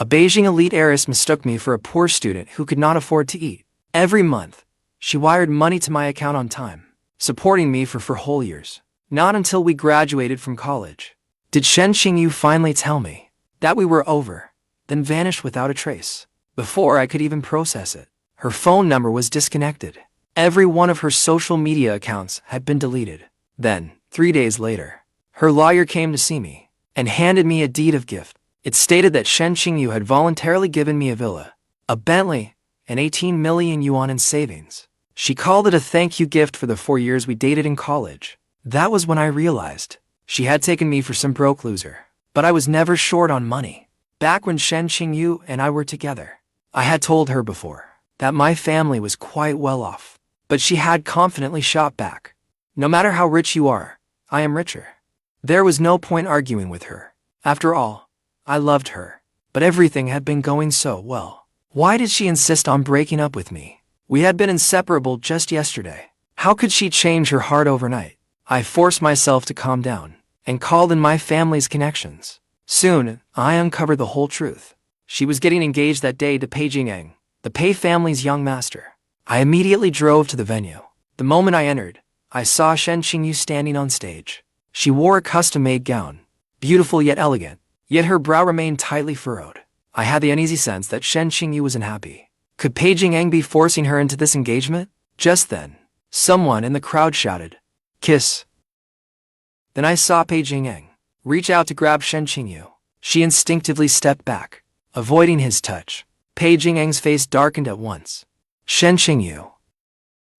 A Beijing elite heiress mistook me for a poor student who could not afford to eat. Every month, she wired money to my account on time, supporting me for whole years. Not until we graduated from college did Shen Qingyu finally tell me that we were over, then vanished without a trace. Before I could even process it, her phone number was disconnected. Every one of her social media accounts had been deleted. Then, 3 days later, her lawyer came to see me and handed me a deed of gift. It stated that Shen Qingyu had voluntarily given me a villa, a Bentley, and 18 million yuan in savings. She called it a thank you gift for the 4 years we dated in college. That was when I realized she had taken me for some broke loser. But I was never short on money. Back when Shen Qingyu and I were together, I had told her before that my family was quite well off. But she had confidently shot back. No matter how rich you are, I am richer. There was no point arguing with her. After all, I loved her, but everything had been going so well. Why did she insist on breaking up with me? We had been inseparable just yesterday. How could she change her heart overnight? I forced myself to calm down and called in my family's connections. Soon, I uncovered the whole truth. She was getting engaged that day to Pei Jingeng, the Pei family's young master. I immediately drove to the venue. The moment I entered, I saw Shen Qingyu standing on stage. She wore a custom-made gown, beautiful yet elegant, yet her brow remained tightly furrowed. I had the uneasy sense that Shen Qingyu was unhappy. Could Pei Jingeng be forcing her into this engagement? Just then, someone in the crowd shouted, "Kiss." Then I saw Pei Jingeng reach out to grab Shen Qingyu. She instinctively stepped back, avoiding his touch. Pei Jingeng's face darkened at once. "Shen Qingyu,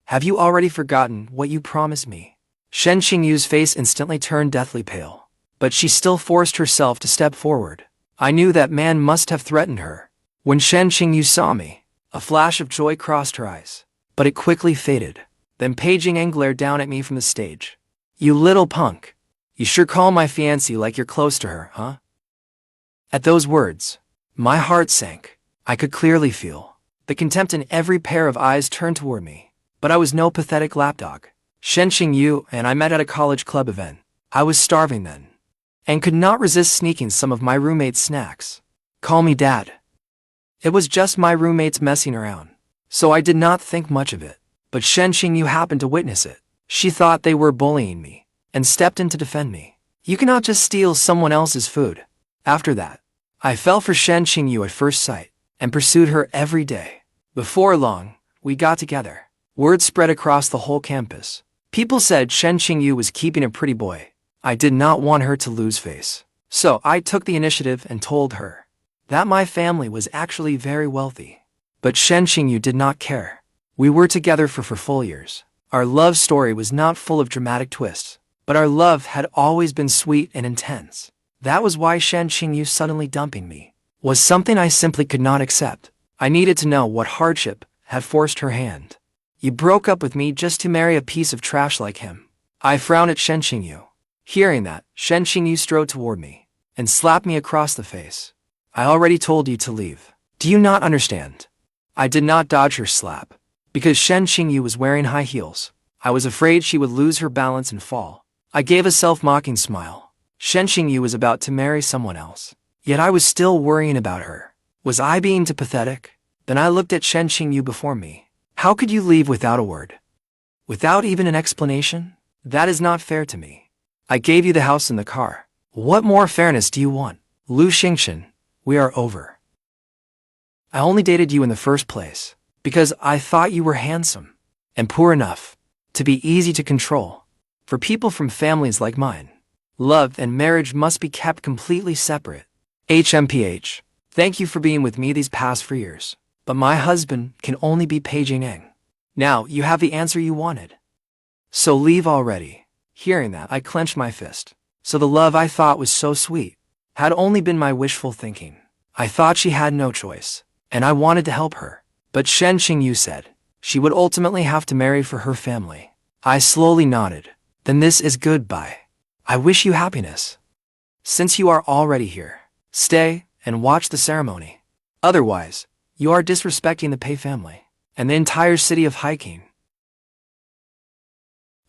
have you already forgotten what you promised me?" Shen Qingyu's face instantly turned deathly pale, but she still forced herself to step forward. I knew that man must have threatened her. When Shen Qingyu saw me, a flash of joy crossed her eyes, but it quickly faded. Then Pei Jingeng glared down at me from the stage. "You little punk. You sure call my fiancée like you're close to her, huh?" At those words, my heart sank. I could clearly feel the contempt in every pair of eyes turned toward me. But I was no pathetic lapdog. Shen Qingyu and I met at a college club event. I was starving then, and could not resist sneaking some of my roommate's snacks. Call me Dad. It was just my roommates messing around, so I did not think much of it. But Shen Qingyu happened to witness it. She thought they were bullying me, and stepped in to defend me. You cannot just steal someone else's food. After that, I fell for Shen Qingyu at first sight, and pursued her every day. Before long, we got together. Word spread across the whole campus. People said Shen Qingyu was keeping a pretty boy. I did not want her to lose face. So I took the initiative and told her that my family was actually very wealthy. But Shen Qingyu did not care. We were together for 4 years. Our love story was not full of dramatic twists, but our love had always been sweet and intense. That was why Shen Qingyu suddenly dumping me was something I simply could not accept. I needed to know what hardship had forced her hand. "You broke up with me just to marry a piece of trash like him." I frowned at Shen Qingyu. Hearing that, Shen Qingyu strode toward me and slapped me across the face. "I already told you to leave. Do you not understand?" I did not dodge her slap. Because Shen Qingyu was wearing high heels, I was afraid she would lose her balance and fall. I gave a self-mocking smile. Shen Qingyu was about to marry someone else. Yet I was still worrying about her. Was I being too pathetic? Then I looked at Shen Qingyu before me. "How could you leave without a word? Without even an explanation? That is not fair to me. I gave you the house and the car. What more fairness do you want? Lu Xingchen, we are over. I only dated you in the first place because I thought you were handsome and poor enough to be easy to control. For people from families like mine, love and marriage must be kept completely separate. HMPH, thank you for being with me these past 4 years. But my husband can only be Pei Jingeng. Now you have the answer you wanted. So leave already." Hearing that, I clenched my fist. So the love I thought was so sweet had only been my wishful thinking. I thought she had no choice, and I wanted to help her. But Shen Qingyu said she would ultimately have to marry for her family. I slowly nodded. "Then this is goodbye. I wish you happiness. Since you are already here, stay and watch the ceremony. Otherwise, you are disrespecting the Pei family and the entire city of Hiking."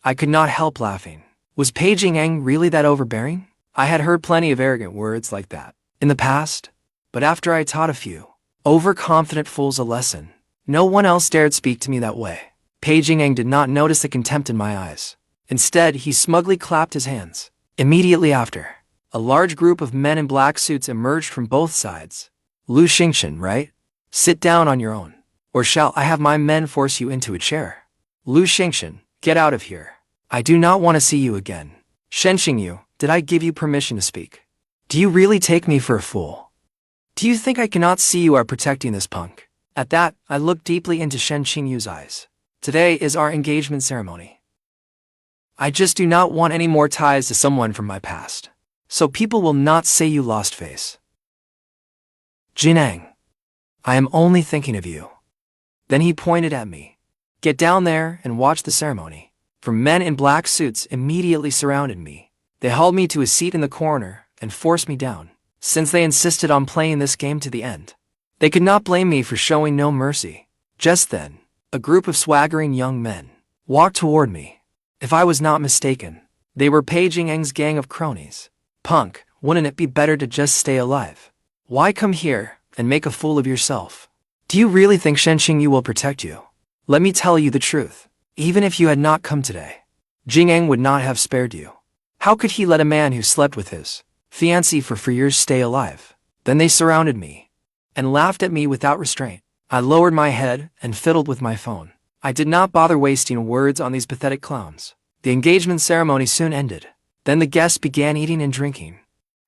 I could not help laughing. Was Pei Jingeng really that overbearing? I had heard plenty of arrogant words like that in the past, But after I taught a few overconfident fools a lesson, no one else dared speak to me that way. Pei Jing'eng did not notice the contempt in my eyes. Instead, he smugly clapped his hands. Immediately after, a large group of men in black suits emerged from both sides. Lu Xingchen, right? Sit down on your own. Or shall I have my men force you into a chair? Lu Xingchen, get out of here. I do not want to see you again. Shen Xingyu, did I give you permission to speak? Do you really take me for a fool? Do you think I cannot see you are protecting this punk? At that, I looked deeply into Shen Xingyu's eyes. Today is our engagement ceremony. I just do not want any more ties to someone from my past. So people will not say you lost face. Jineng, I am only thinking of you. Then he pointed at me. Get down there and watch the ceremony. For men in black suits immediately surrounded me. They hauled me to a seat in the corner and forced me down, since they insisted on playing this game to the end. They could not blame me for showing no mercy. Just then, a group of swaggering young men walked toward me. If I was not mistaken, they were Pei Jing'eng's gang of cronies. Punk, wouldn't it be better to just stay alive? Why come here and make a fool of yourself? Do you really think Shen Xingyu will protect you? Let me tell you the truth. Even if you had not come today, Jing'eng would not have spared you. How could he let a man who slept with his fiancée for years stay alive? Then they surrounded me and laughed at me without restraint. I lowered my head and fiddled with my phone. I did not bother wasting words on these pathetic clowns. The engagement ceremony soon ended. Then the guests began eating and drinking,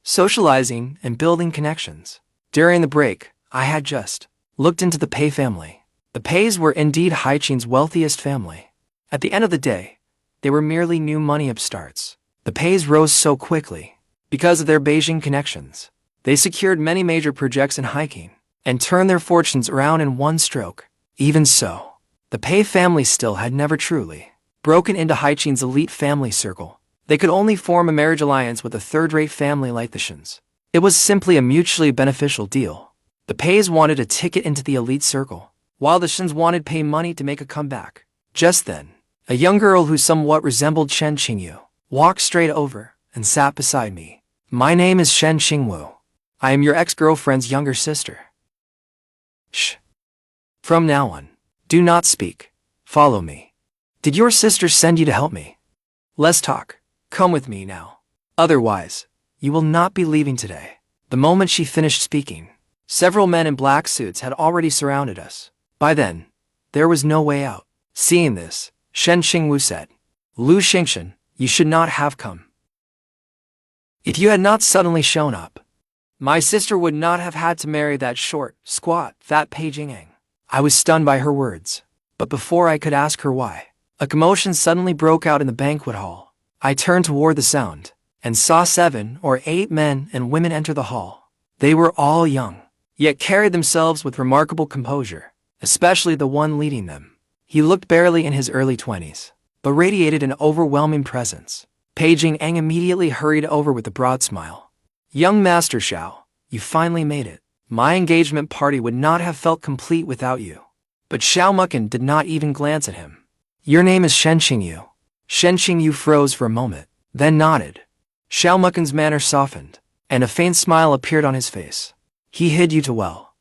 socializing and building connections. During the break, I had just looked into the Pei family. The Peis were indeed Haiqing's wealthiest family. At the end of the day, they were merely new money upstarts. The Peis rose so quickly because of their Beijing connections. They secured many major projects in Haiqing and turned their fortunes around in one stroke. Even so, the Pei family still had never truly broken into Haiqing's elite family circle. They could only form a marriage alliance with a third-rate family like the Shins. It was simply a mutually beneficial deal. The Peis wanted a ticket into the elite circle, while the Shins wanted pay money to make a comeback. Just then, a young girl who somewhat resembled Shen Xingyu walked straight over and sat beside me. My name is Shen Xingwu. I am your ex-girlfriend's younger sister. Shh. From now on, do not speak. Follow me. Did your sister send you to help me? Less talk. Come with me now. Otherwise, you will not be leaving today. The moment she finished speaking, several men in black suits had already surrounded us. By then, there was no way out. Seeing this, Shen Xingwu said, Lu Xingchen, you should not have come. If you had not suddenly shown up, my sister would not have had to marry that short, squat, fat Pei Jing'eng. I was stunned by her words, but before I could ask her why, a commotion suddenly broke out in the banquet hall. I turned toward the sound and saw 7 or 8 men and women enter the hall. They were all young, yet carried themselves with remarkable composure, especially the one leading them. He looked barely in his early 20s, but radiated an overwhelming presence. Pei Jing'eng immediately hurried over with a broad smile. Young Master Xiao, you finally made it. My engagement party would not have felt complete without you. But Xiao Mucken did not even glance at him. Your name is Shen Xingyu. Shen Xingyu froze for a moment, then nodded. Xiao Mucken's manner softened, and a faint smile appeared on his face. He hid you too well.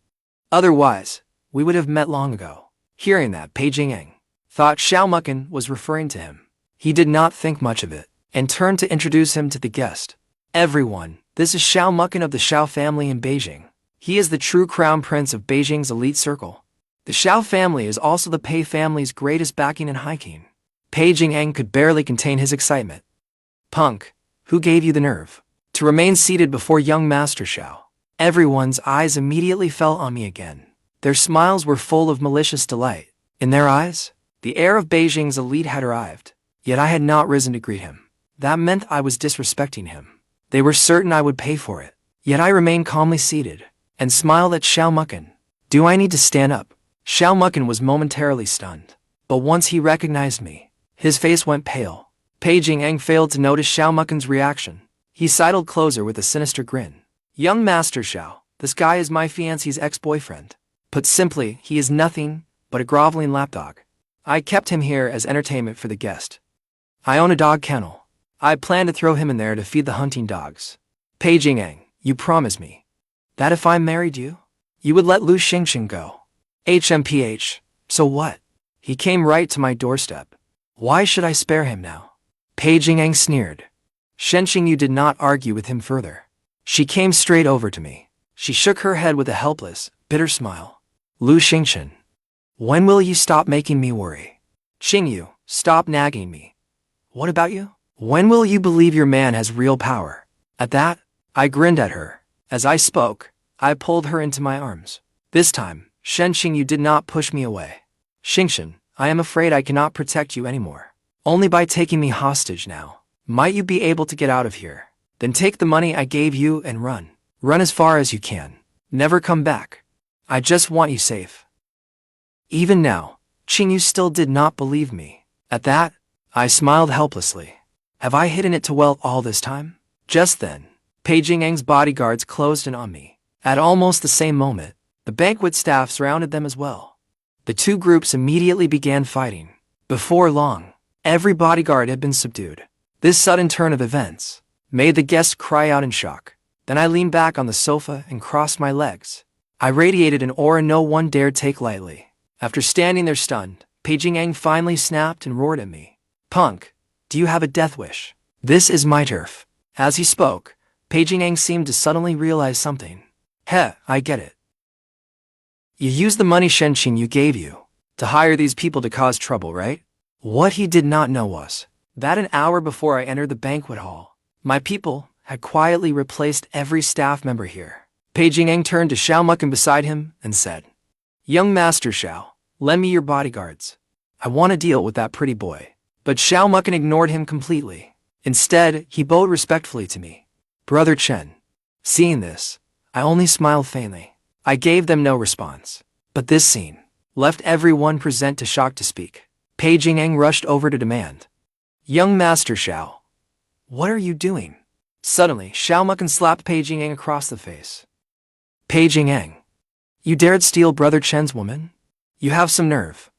Otherwise, we would have met long ago. Hearing that, Pei Jing'eng thought Xiao Mucken was referring to him. He did not think much of it, and turned to introduce him to the guest. Everyone, this is Xiao Mucken of the Xiao family in Beijing. He is the true crown prince of Beijing's elite circle. The Xiao family is also the Pei family's greatest backing in Haiqing. Pei Jing'eng could barely contain his excitement. Punk, who gave you the nerve to remain seated before young Master Xiao? Everyone's eyes immediately fell on me again. Their smiles were full of malicious delight. In their eyes, the heir of Beijing's elite had arrived, yet I had not risen to greet him. That meant I was disrespecting him. They were certain I would pay for it, yet I remained calmly seated and smiled at Xiao Mucken. Do I need to stand up? Xiao Mucken was momentarily stunned, but once he recognized me, his face went pale. Pei Jing'eng failed to notice Xiao Mucken's reaction. He sidled closer with a sinister grin. Young Master Xiao, this guy is my fiancé's ex-boyfriend. Put simply, he is nothing but a groveling lapdog. I kept him here as entertainment for the guest. I own a dog kennel. I plan to throw him in there to feed the hunting dogs. Pei Jing'eng, you promise me. That if I married you, you would let Lu Xingxing go. HMPH, so what? He came right to my doorstep. Why should I spare him now? Pei Jing'eng sneered. Shen Qingyu did not argue with him further. She came straight over to me. She shook her head with a helpless, bitter smile. Lu Xingchen, when will you stop making me worry? Qingyu, stop nagging me. What about you? When will you believe your man has real power? At that, I grinned at her. As I spoke, I pulled her into my arms. This time, Shen Qingyu did not push me away. Xingchen, I am afraid I cannot protect you anymore. Only by taking me hostage now. Might you be able to get out of here? Then take the money I gave you and run. Run as far as you can. Never come back. I just want you safe. Even now, Qingyu still did not believe me. At that, I smiled helplessly. Have I hidden it too well all this time? Just then, Pei Jing'eng's bodyguards closed in on me. At almost the same moment, the banquet staff surrounded them as well. The two groups immediately began fighting. Before long, every bodyguard had been subdued. This sudden turn of events made the guests cry out in shock. Then I leaned back on the sofa and crossed my legs. I radiated an aura no one dared take lightly. After standing there stunned, Pei Jing'eng finally snapped and roared at me. Punk, do you have a death wish? This is my turf. As he spoke, Pei Jing'eng seemed to suddenly realize something. I get it. You used the money Shen Qingyu gave you to hire these people to cause trouble, right? What he did not know was that an hour before I entered the banquet hall, my people had quietly replaced every staff member here. Pei Jing'eng turned to Xiao Mucken beside him and said, Young Master Xiao, lend me your bodyguards. I want to deal with that pretty boy. But Xiao Mucken ignored him completely. Instead, he bowed respectfully to me. Brother Chen. Seeing this, I only smiled faintly. I gave them no response. But this scene left everyone present too shocked to speak. Pei Jing'eng rushed over to demand. Young Master Xiao, what are you doing? Suddenly, Xiao Mucken slapped Pei Jing'eng across the face. Pei Jing'eng, you dared steal Brother Chen's woman? You have some nerve.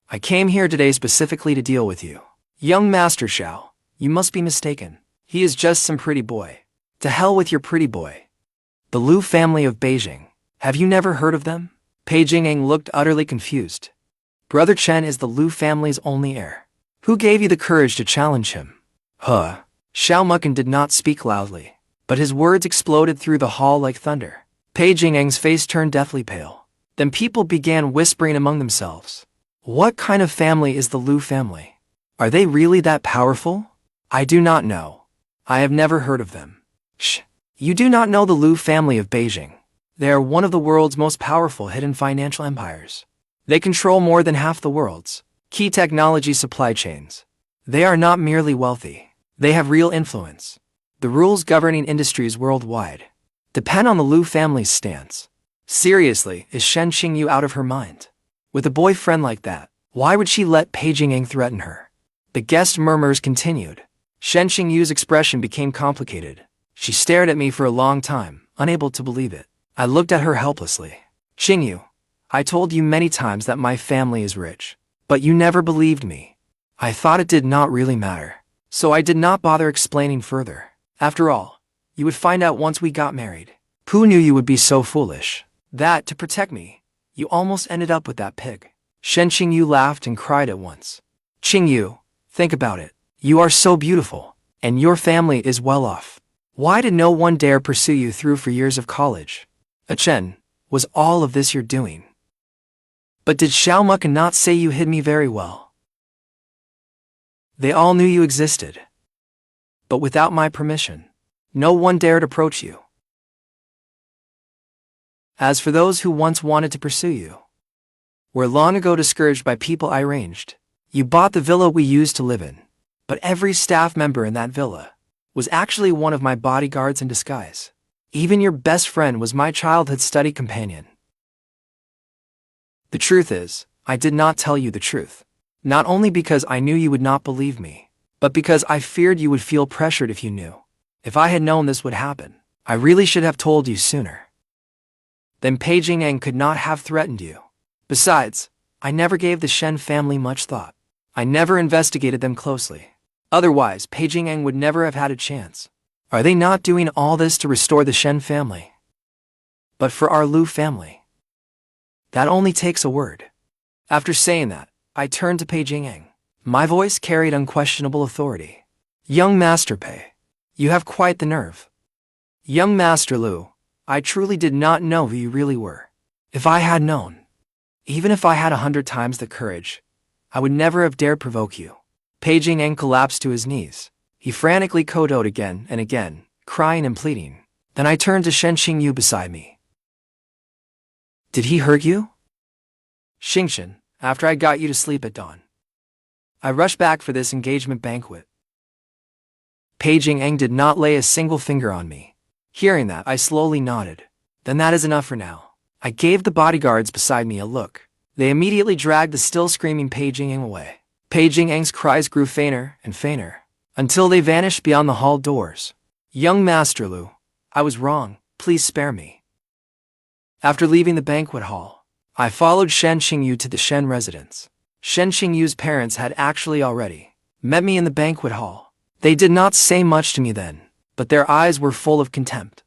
I came here today specifically to deal with you. Young Master Xiao, you must be mistaken. He is just some pretty boy. To hell with your pretty boy. The Lu family of Beijing. Have you never heard of them? Pei Jing'eng looked utterly confused. Brother Chen is the Lu family's only heir. Who gave you the courage to challenge him? Xiao Mucken did not speak loudly, but his words exploded through the hall like thunder. Pei Jing'eng's face turned deathly pale. Then people began whispering among themselves. What kind of family is the Lu family? Are they really that powerful? I do not know. I have never heard of them. You do not know the Lu family of Beijing. They are one of the world's most powerful hidden financial empires. They control more than half the world's key technology supply chains. They are not merely wealthy. They have real influence. The rules governing industries worldwide depend on the Lu family's stance. Seriously, is Shen Qingyu out of her mind? With a boyfriend like that, why would she let Pei Jing'eng threaten her? The guest murmurs continued. Shen Qingyu's expression became complicated. She stared at me for a long time, unable to believe it. I looked at her helplessly. Qingyu, I told you many times that my family is rich, but you never believed me. I thought it did not really matter, so I did not bother explaining further. After all, you would find out once we got married. Who knew you would be so foolish? That, to protect me, you almost ended up with that pig. Shen Qingyu laughed and cried at once. Qingyu, think about it. You are so beautiful, and your family is well off. Why did no one dare pursue you through 4 years of college? Chen, was all of this your doing? But did Xiao Mucken not say you hid me very well? They all knew you existed. But without my permission, no one dared approach you. As for those who once wanted to pursue you, were long ago discouraged by people I arranged. You bought the villa we used to live in, but every staff member in that villa was actually one of my bodyguards in disguise. Even your best friend was my childhood study companion. The truth is, I did not tell you the truth. Not only because I knew you would not believe me, but because I feared you would feel pressured if you knew. If I had known this would happen, I really should have told you sooner. Then Pei Jing'eng could not have threatened you. Besides, I never gave the Shen family much thought. I never investigated them closely. Otherwise, Pei Jing'eng would never have had a chance. Are they not doing all this to restore the Shen family? But for our Lu family, that only takes a word. After saying that, I turned to Pei Jing'eng. My voice carried unquestionable authority. Young Master Pei, you have quite the nerve. Young Master Lu, I truly did not know who you really were. If I had known, even if I had 100 times the courage, I would never have dared provoke you. Pei Jing'eng collapsed to his knees. He frantically kowtowed again and again, crying and pleading. Then I turned to Shen Qingyu beside me. Did he hurt you? Xingchen, after I got you to sleep at dawn, I rushed back for this engagement banquet. Pei Jing'eng did not lay a single finger on me. Hearing that, I slowly nodded. Then that is enough for now. I gave the bodyguards beside me a look. They immediately dragged the still screaming Pei Jing'eng away. Pei Jing'eng's cries grew fainter and fainter, until they vanished beyond the hall doors. Young Master Lu, I was wrong, please spare me. After leaving the banquet hall, I followed Shen Qingyu to the Shen residence. Shen Qingyu's parents had actually already met me in the banquet hall. They did not say much to me then, but their eyes were full of contempt.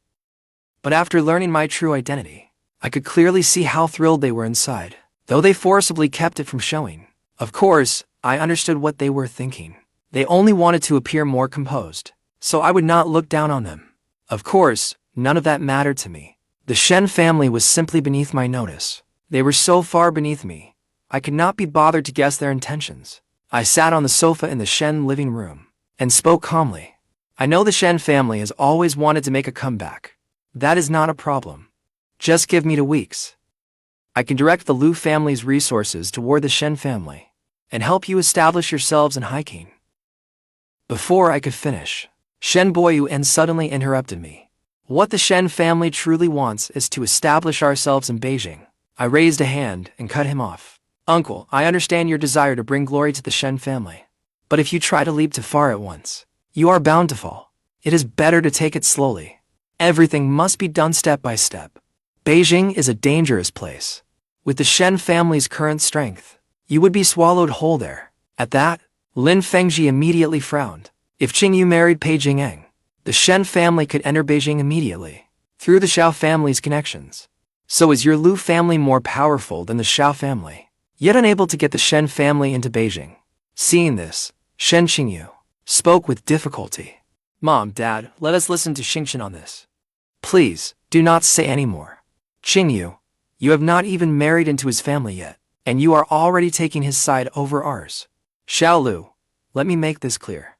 But after learning my true identity, I could clearly see how thrilled they were inside, though they forcibly kept it from showing. Of course, I understood what they were thinking. They only wanted to appear more composed, so I would not look down on them. Of course, none of that mattered to me. The Shen family was simply beneath my notice. They were so far beneath me, I could not be bothered to guess their intentions. I sat on the sofa in the Shen living room and spoke calmly. I know the Shen family has always wanted to make a comeback. That is not a problem. Just give me 2 weeks. I can direct the Lu family's resources toward the Shen family and help you establish yourselves in hiking. Before I could finish, Shen Boyuan suddenly interrupted me. What the Shen family truly wants is to establish ourselves in Beijing. I raised a hand and cut him off. Uncle, I understand your desire to bring glory to the Shen family. But if you try to leap too far at once, you are bound to fall. It is better to take it slowly. Everything must be done step by step. Beijing is a dangerous place. With the Shen family's current strength, you would be swallowed whole there. At that, Lin Fengji immediately frowned. If Qingyu married Pei Jing'eng, the Shen family could enter Beijing immediately, through the Xiao family's connections. So is your Lu family more powerful than the Xiao family, yet unable to get the Shen family into Beijing? Seeing this, Shen Qingyu spoke with difficulty. Mom, Dad, let us listen to Xingchen on this. Please, do not say any more. Qingyu, you have not even married into his family yet, and you are already taking his side over ours. Xiao Lu, let me make this clear.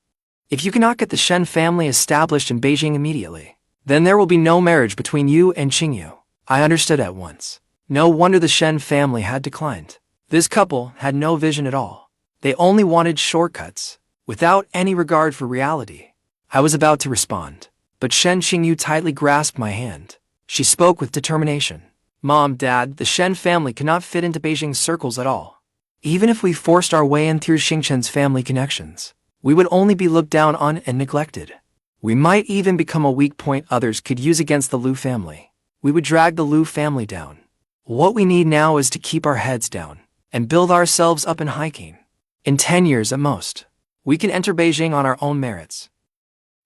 If you cannot get the Shen family established in Beijing immediately, then there will be no marriage between you and Qingyu. I understood at once. No wonder the Shen family had declined. This couple had no vision at all. They only wanted shortcuts, without any regard for reality. I was about to respond, but Shen Qingyu tightly grasped my hand. She spoke with determination. Mom, Dad, the Shen family cannot fit into Beijing's circles at all. Even if we forced our way in through Xingchen's family connections, we would only be looked down on and neglected. We might even become a weak point others could use against the Lu family. We would drag the Lu family down. What we need now is to keep our heads down and build ourselves up in hiking. In 10 years at most, we can enter Beijing on our own merits.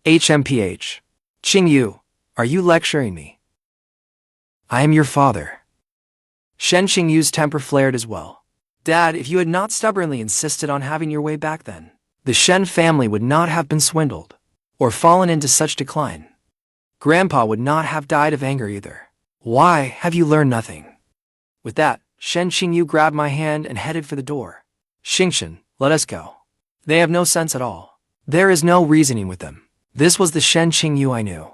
HMPH. Qingyu, are you lecturing me? I am your father. Shen Qingyu's temper flared as well. Dad, if you had not stubbornly insisted on having your way back then, the Shen family would not have been swindled or fallen into such decline. Grandpa would not have died of anger either. Why have you learned nothing? With that, Shen Qingyu grabbed my hand and headed for the door. Xingchen, let us go. They have no sense at all. There is no reasoning with them. This was the Shen Qingyu I knew.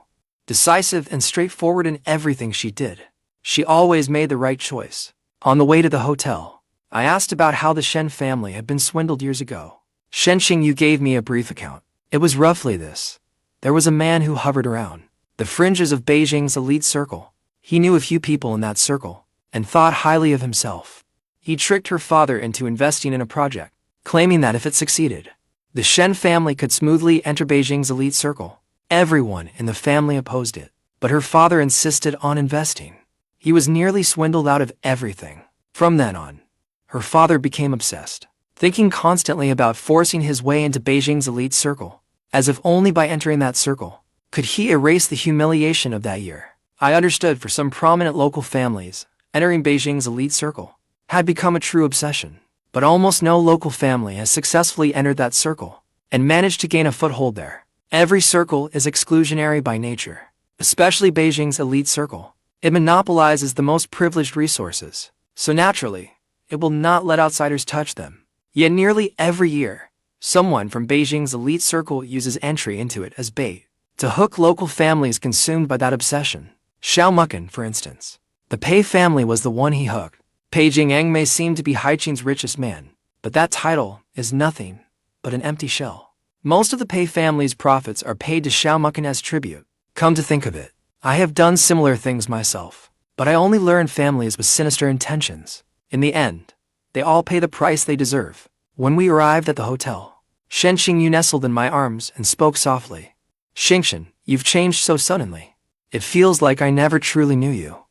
Decisive and straightforward in everything she did. She always made the right choice. On the way to the hotel, I asked about how the Shen family had been swindled years ago. Shen Qingyu gave me a brief account. It was roughly this. There was a man who hovered around the fringes of Beijing's elite circle. He knew a few people in that circle and thought highly of himself. He tricked her father into investing in a project, claiming that if it succeeded, the Shen family could smoothly enter Beijing's elite circle. Everyone in the family opposed it, but her father insisted on investing. He was nearly swindled out of everything. From then on, her father became obsessed, thinking constantly about forcing his way into Beijing's elite circle, as if only by entering that circle could he erase the humiliation of that year. I understood for some prominent local families, entering Beijing's elite circle had become a true obsession. But almost no local family has successfully entered that circle and managed to gain a foothold there. Every circle is exclusionary by nature, especially Beijing's elite circle. It monopolizes the most privileged resources, so naturally, it will not let outsiders touch them. Yet nearly every year, someone from Beijing's elite circle uses entry into it as bait to hook local families consumed by that obsession. Xiao Mucken, for instance. The Pei family was the one he hooked. Pei Jingeng may seem to be Haiqing's richest man, but that title is nothing but an empty shell. Most of the Pei family's profits are paid to Xiao Mucken as tribute. Come to think of it, I have done similar things myself, but I only learned families with sinister intentions. In the end, they all pay the price they deserve. When we arrived at the hotel, Shen Xingyu nestled in my arms and spoke softly. Xingshen, you've changed so suddenly. It feels like I never truly knew you.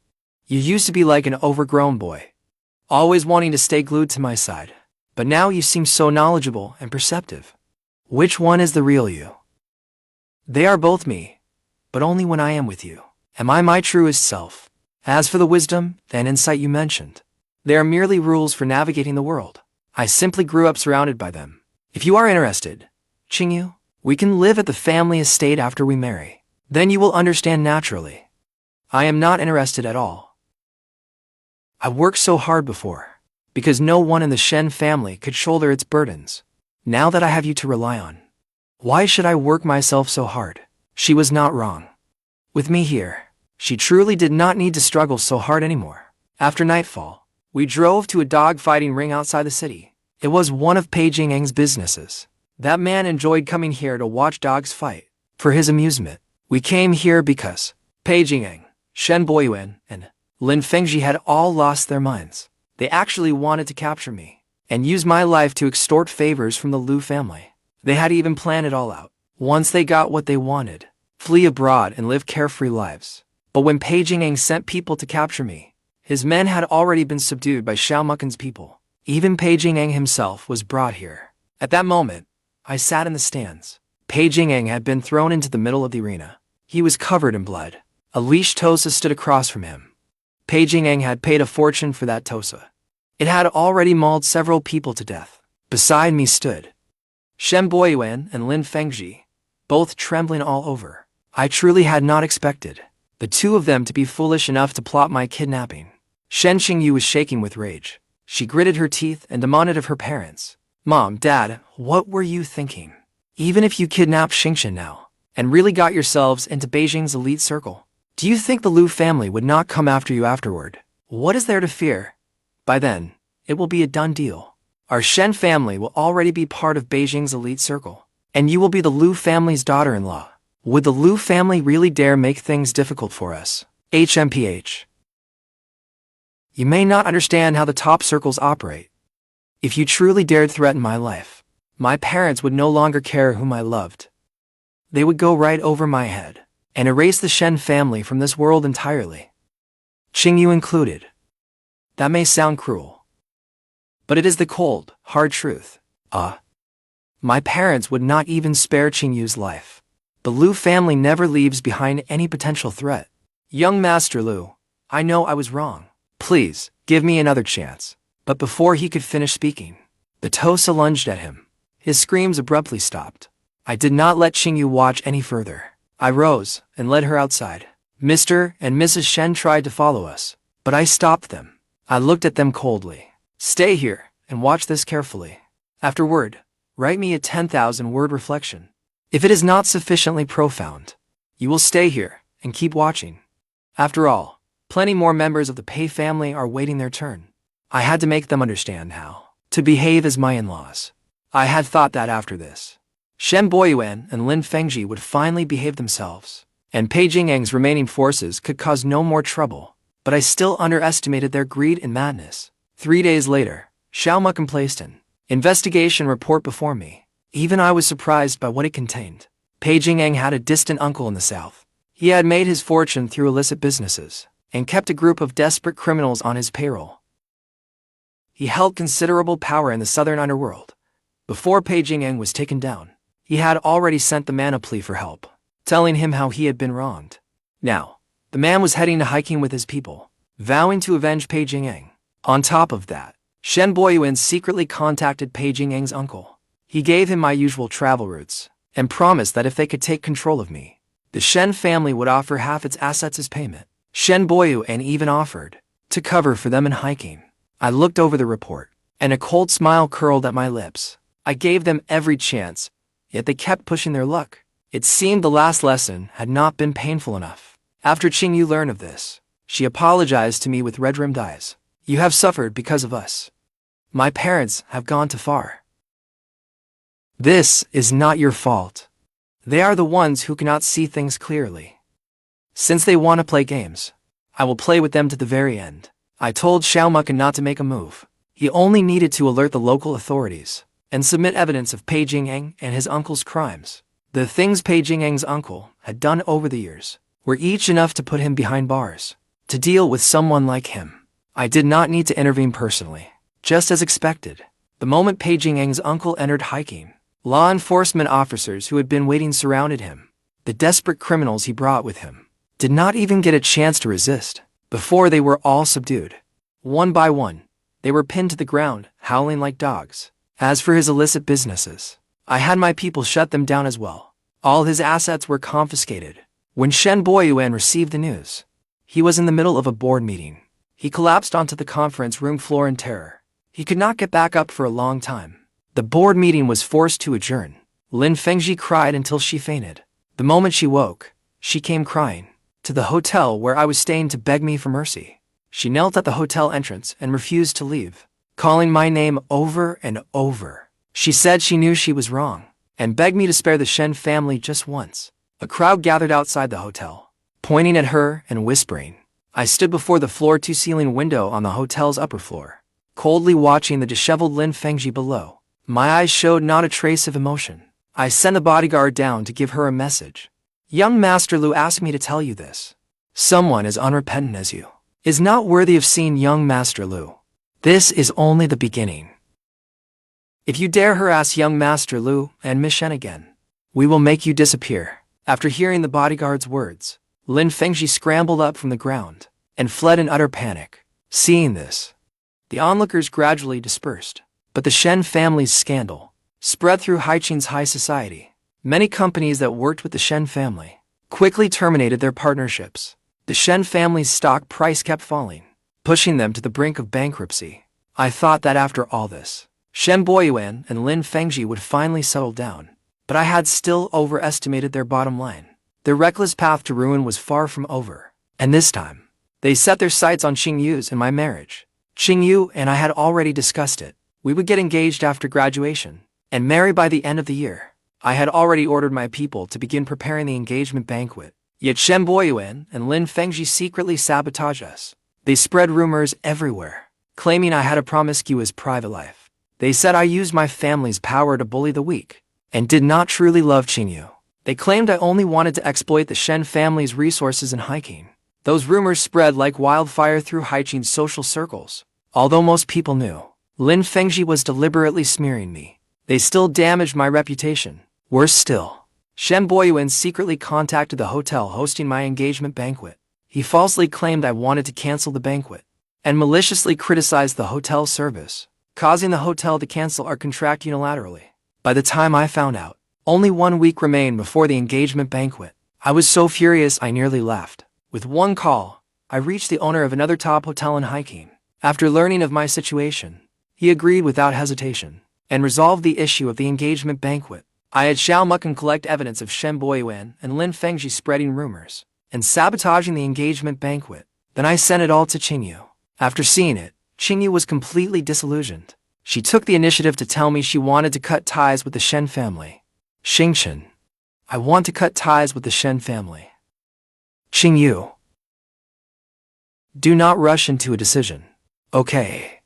You used to be like an overgrown boy, always wanting to stay glued to my side. But now you seem so knowledgeable and perceptive. Which one is the real you? They are both me, but only when I am with you. Am I my truest self? As for the wisdom and insight you mentioned, they are merely rules for navigating the world. I simply grew up surrounded by them. If you are interested, Qingyu, we can live at the family estate after we marry. Then you will understand naturally. I am not interested at all. I worked so hard before, because no one in the Shen family could shoulder its burdens. Now that I have you to rely on, why should I work myself so hard? She was not wrong. With me here, she truly did not need to struggle so hard anymore. After nightfall, we drove to a dog-fighting ring outside the city. It was one of Pei Jingeng's businesses. That man enjoyed coming here to watch dogs fight. For his amusement, we came here because Pei Jingeng, Shen Boyuan, and Lin Fengji had all lost their minds. They actually wanted to capture me and use my life to extort favors from the Lu family. They had even planned it all out. Once they got what they wanted, flee abroad and live carefree lives. But when Pei Jingeng sent people to capture me, his men had already been subdued by Xiao Mucken's people. Even Pei Jingeng himself was brought here. At that moment, I sat in the stands. Pei Jingeng had been thrown into the middle of the arena. He was covered in blood. A leash tosa stood across from him. Pei Jingeng had paid a fortune for that tosa. It had already mauled several people to death. Beside me stood Shen Boyuan and Lin Fengji, both trembling all over. I truly had not expected the two of them to be foolish enough to plot my kidnapping. Shen Xingyu was shaking with rage. She gritted her teeth and demanded of her parents, "Mom, Dad, what were you thinking? Even if you kidnapped Xingshen now, and really got yourselves into Beijing's elite circle, do you think the Lu family would not come after you afterward? What is there to fear? By then, it will be a done deal. Our Shen family will already be part of Beijing's elite circle, and you will be the Lu family's daughter-in-law. Would the Lu family really dare make things difficult for us? HMPH. You may not understand how the top circles operate. If you truly dared threaten my life, my parents would no longer care whom I loved. They would go right over my head and erase the Shen family from this world entirely. Qingyu included. That may sound cruel, but it is the cold, hard truth. My parents would not even spare Qingyu's life. The Lu family never leaves behind any potential threat. Young Master Lu, I know I was wrong. Please, give me another chance. But before he could finish speaking, the Tosa lunged at him. His screams abruptly stopped. I did not let Qingyu watch any further. I rose and led her outside. Mr. and Mrs. Shen tried to follow us, but I stopped them. I looked at them coldly. Stay here and watch this carefully. Afterward, write me a 10,000-word reflection. If it is not sufficiently profound, you will stay here and keep watching. After all, plenty more members of the Pei family are waiting their turn. I had to make them understand how to behave as my in-laws. I had thought that after this, Shen Boyuan and Lin Fengji would finally behave themselves, and Pei Jingeng's remaining forces could cause no more trouble. But I still underestimated their greed and madness. 3 days later, Xiao Mucken placed an investigation report before me. Even I was surprised by what it contained. Pei Jingeng had a distant uncle in the south. He had made his fortune through illicit businesses and kept a group of desperate criminals on his payroll. He held considerable power in the southern underworld. Before Pei Jingeng was taken down, he had already sent the man a plea for help, telling him how he had been wronged. Now, The man was heading to hiking with his people, vowing to avenge Pei Jingyang. On top of that, Shen Boyuan secretly contacted Pei Jingyang's uncle. He gave him my usual travel routes, and promised that if they could take control of me, the Shen family would offer half its assets as payment. Shen Boyuan even offered to cover for them in hiking. I looked over the report, and a cold smile curled at my lips. I gave them every chance, yet they kept pushing their luck. It seemed the last lesson had not been painful enough. After Qingyu learned of this, she apologized to me with red-rimmed eyes. You have suffered because of us. My parents have gone too far. This is not your fault. They are the ones who cannot see things clearly. Since they want to play games, I will play with them to the very end. I told Xiaomucan not to make a move. He only needed to alert the local authorities and submit evidence of Pei Jingyang and his uncle's crimes. The things Pei Jingyang's uncle had done over the years were each enough to put him behind bars. To deal with someone like him, I did not need to intervene personally. Just as expected, the moment Pei Jingyang's uncle entered hiking, law enforcement officers who had been waiting surrounded him. The desperate criminals he brought with him did not even get a chance to resist. Before they were all subdued. One by one, they were pinned to the ground, howling like dogs. As for his illicit businesses, I had my people shut them down as well. All his assets were confiscated. When Shen Boyuan received the news, he was in the middle of a board meeting. He collapsed onto the conference room floor in terror. He could not get back up for a long time. The board meeting was forced to adjourn. Lin Fengji cried until she fainted. The moment she woke, she came crying to the hotel where I was staying to beg me for mercy. She knelt at the hotel entrance and refused to leave, calling my name over and over. She said she knew she was wrong, and begged me to spare the Shen family just once. A crowd gathered outside the hotel, pointing at her and whispering. I stood before the floor-to-ceiling window on the hotel's upper floor, coldly watching the disheveled Lin Fengji below. My eyes showed not a trace of emotion. I sent a bodyguard down to give her a message. Young Master Lu asked me to tell you this. Someone as unrepentant as you is not worthy of seeing young Master Lu. This is only the beginning. If you dare harass young Master Lu and Miss Shen again, we will make you disappear. After hearing the bodyguard's words, Lin Fengji scrambled up from the ground and fled in utter panic. Seeing this, the onlookers gradually dispersed, but the Shen family's scandal spread through Haiqing's high society. Many companies that worked with the Shen family quickly terminated their partnerships. The Shen family's stock price kept falling, pushing them to the brink of bankruptcy. I thought that after all this, Shen Boyuan and Lin Fengji would finally settle down, but I had still overestimated their bottom line. Their reckless path to ruin was far from over, and this time, they set their sights on Qingyu's and my marriage. Qingyu and I had already discussed it. We would get engaged after graduation and marry by the end of the year. I had already ordered my people to begin preparing the engagement banquet. Yet Shen Boyuan and Lin Fengji secretly sabotaged us. They spread rumors everywhere, claiming I had a promiscuous private life. They said I used my family's power to bully the weak, and did not truly love Qingyu. They claimed I only wanted to exploit the Shen family's resources in hiking. Those rumors spread like wildfire through Haiqing's social circles. Although most people knew Lin Fengji was deliberately smearing me, they still damaged my reputation. Worse still, Shen Boyuan secretly contacted the hotel hosting my engagement banquet. He falsely claimed I wanted to cancel the banquet, and maliciously criticized the hotel service, causing the hotel to cancel our contract unilaterally. By the time I found out, only 1 week remained before the engagement banquet. I was so furious I nearly left. With one call, I reached the owner of another top hotel in hiking. After learning of my situation, he agreed without hesitation, and resolved the issue of the engagement banquet. I had Xiaomucan collect evidence of Shen Boyuan and Lin Fengji spreading rumors and sabotaging the engagement banquet. Then I sent it all to Qingyu. After seeing it, Qingyu was completely disillusioned. She took the initiative to tell me she wanted to cut ties with the Shen family. Xingchen, I want to cut ties with the Shen family. Qingyu, do not rush into a decision. Okay.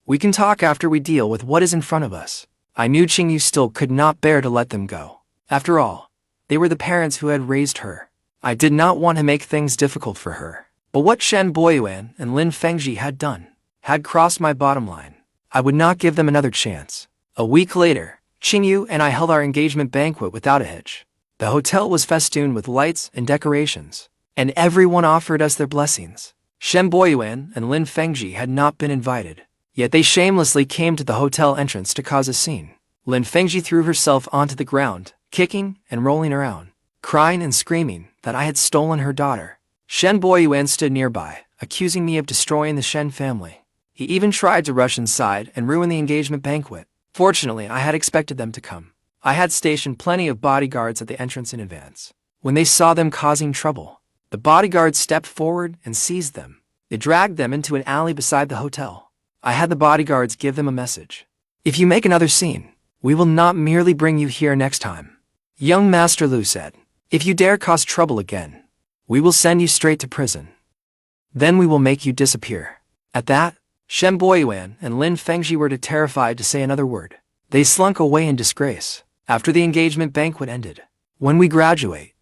We can talk after we deal with what is in front of us. I knew Qingyu still could not bear to let them go. After all, they were the parents who had raised her. I did not want to make things difficult for her. But what Shen Boyuan and Lin Fengji had done had crossed my bottom line. I would not give them another chance. A week later, Qingyu and I held our engagement banquet without a hitch. The hotel was festooned with lights and decorations. and everyone offered us their blessings. Shen Boyuan and Lin Fengji had not been invited, yet they shamelessly came to the hotel entrance to cause a scene. Lin Fengji threw herself onto the ground, kicking and rolling around, crying and screaming that I had stolen her daughter. Shen Boyuan stood nearby, accusing me of destroying the Shen family. He even tried to rush inside and ruin the engagement banquet. Fortunately, I had expected them to come. I had stationed plenty of bodyguards at the entrance in advance. When they saw them causing trouble, the bodyguards stepped forward and seized them. They dragged them into an alley beside the hotel. I had the bodyguards give them a message. If you make another scene, we will not merely bring you here next time. Young Master Lu said, if you dare cause trouble again, we will send you straight to prison. Then we will make you disappear. At that, Shen Boyuan and Lin Fengji were too terrified to say another word. They slunk away in disgrace. After the engagement banquet ended, when we graduate,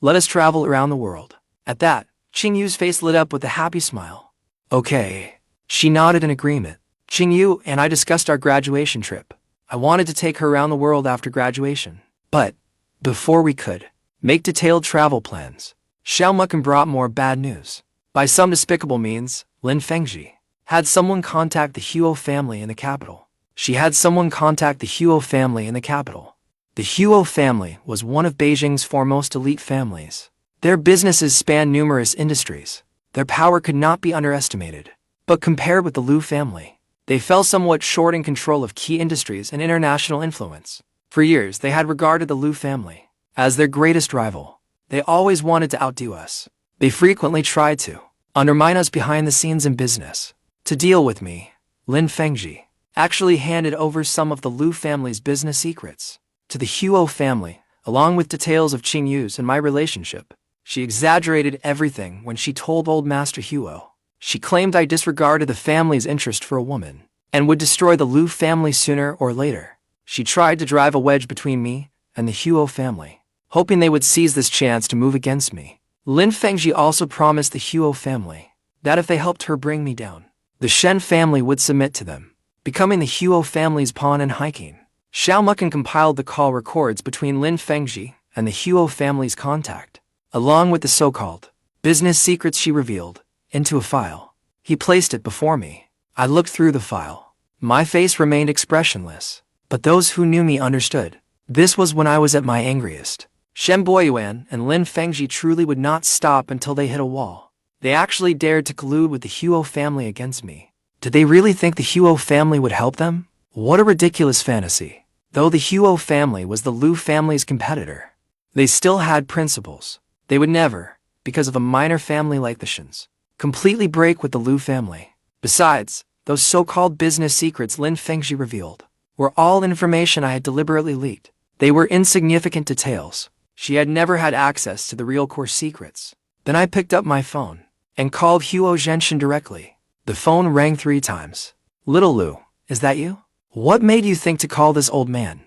let us travel around the world. At that, Qingyu's face lit up with a happy smile. Okay. She nodded in agreement. Qingyu and I discussed our graduation trip. I wanted to take her around the world after graduation. But, before we could make detailed travel plans, Xiao Mucken brought more bad news. By some despicable means, Lin Fengji had someone contact the Huo family in the capital. She had someone contact the Huo family in the capital. The Huo family was one of Beijing's foremost elite families. Their businesses spanned numerous industries. Their power could not be underestimated. But compared with the Lu family, they fell somewhat short in control of key industries and international influence. For years, they had regarded the Lu family as their greatest rival. They always wanted to outdo us. They frequently tried to undermine us behind the scenes in business. To deal with me, Lin Fengji actually handed over some of the Lu family's business secrets to the Huo family, along with details of Qingyu's and my relationship. She exaggerated everything when she told old Master Huo. She claimed I disregarded the family's interest for a woman and would destroy the Lu family sooner or later. She tried to drive a wedge between me and the Huo family, hoping they would seize this chance to move against me. Lin Fengji also promised the Huo family that if they helped her bring me down, the Shen family would submit to them, becoming the Huo family's pawn in hiking. Xiao Mucken compiled the call records between Lin Fengji and the Huo family's contact, along with the so-called business secrets she revealed, into a file. He placed it before me. I looked through the file. My face remained expressionless, but those who knew me understood. This was when I was at my angriest. Shen Boyuan and Lin Fengji truly would not stop until they hit a wall. They actually dared to collude with the Huo family against me. Did they really think the Huo family would help them? What a ridiculous fantasy. Though the Huo family was the Lu family's competitor, they still had principles. They would never, because of a minor family like the Shens, completely break with the Lu family. Besides, those so-called business secrets Lin Fengji revealed were all information I had deliberately leaked. They were insignificant details. She had never had access to the real core secrets. Then I picked up my phone and called Huo Zhenshin directly. The phone rang 3 times. Little Lu, is that you? What made you think to call this old man?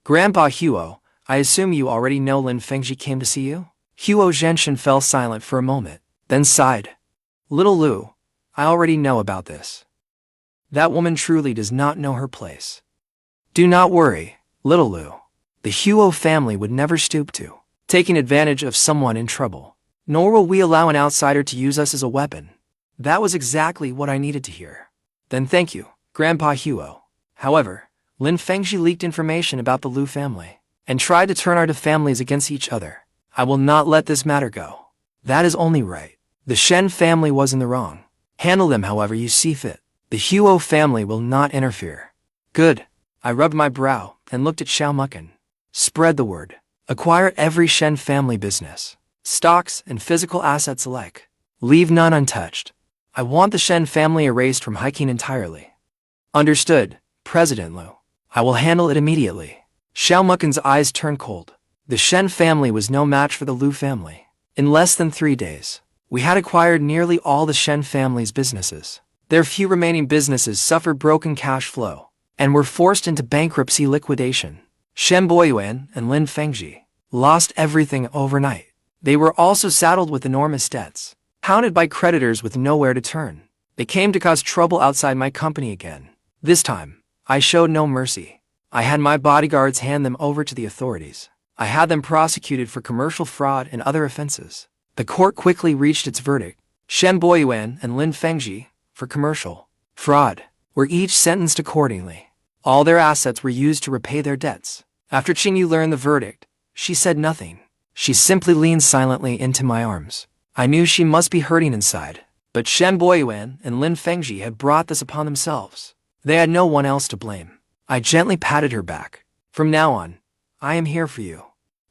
Grandpa Huo, I assume you already know Lin Fengji came to see you? Huo Zhenshin fell silent for a moment, then sighed. Little Lu, I already know about this. That woman truly does not know her place. Do not worry, Little Lu. The Huo family would never stoop to taking advantage of someone in trouble, nor will we allow an outsider to use us as a weapon. That was exactly what I needed to hear. Then thank you, Grandpa Huo. However, Lin Fengji leaked information about the Lu family and tried to turn our 2 families against each other. I will not let this matter go. That is only right. The Shen family was in the wrong. Handle them however you see fit. The Huo family will not interfere. Good. I rubbed my brow and looked at Xiao Mucken. Spread the word. Acquire every Shen family business, stocks and physical assets alike. Leave none untouched. I want the Shen family erased from hiking entirely. Understood, President Lu. I will handle it immediately. Xiao Mucken's eyes turned cold. The Shen family was no match for the Lu family. In less than 3 days, we had acquired nearly all the Shen family's businesses. Their few remaining businesses suffered broken cash flow and were forced into bankruptcy liquidation. Shen Boyuan and Lin Fengji lost everything overnight. They were also saddled with enormous debts, hounded by creditors with nowhere to turn. They came to cause trouble outside my company again. This time, I showed no mercy. I had my bodyguards hand them over to the authorities. I had them prosecuted for commercial fraud and other offenses. The court quickly reached its verdict. Shen Boyuan and Lin Fengji, for commercial fraud, were each sentenced accordingly. All their assets were used to repay their debts. After Qingyu learned the verdict, she said nothing. She simply leaned silently into my arms. I knew she must be hurting inside. But Shen Boyuan and Lin Fengji had brought this upon themselves. They had no one else to blame. I gently patted her back. From now on, I am here for you.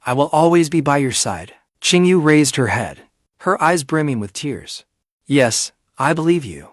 I will always be by your side. Qingyu raised her head, her eyes brimming with tears. Yes, I believe you.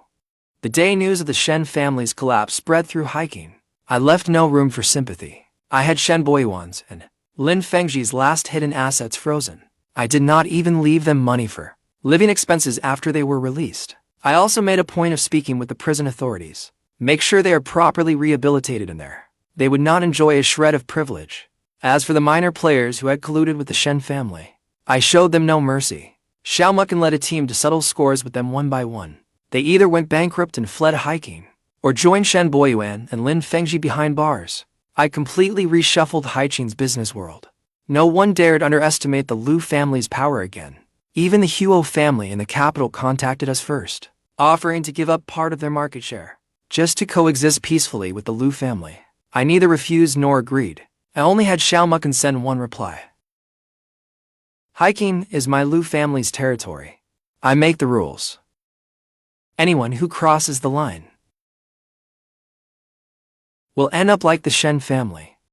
The day news of the Shen family's collapse spread through hiking. I left no room for sympathy. I had Shen Boyuan's and Lin Fengji's last hidden assets frozen. I did not even leave them money for living expenses after they were released. I also made a point of speaking with the prison authorities. Make sure they are properly rehabilitated in there. They would not enjoy a shred of privilege. As for the minor players who had colluded with the Shen family, I showed them no mercy. Xiao Mucken led a team to settle scores with them one by one. They either went bankrupt and fled hiking, or joined Shen Boyuan and Lin Fengji behind bars. I completely reshuffled Haiqing's business world. No one dared underestimate the Lu family's power again. Even the Huo family in the capital contacted us first, offering to give up part of their market share, just to coexist peacefully with the Lu family. I neither refused nor agreed. I only had Xiao Mucken send one reply. Hiking is my Lu family's territory. I make the rules. Anyone who crosses the line will end up like the Shen family.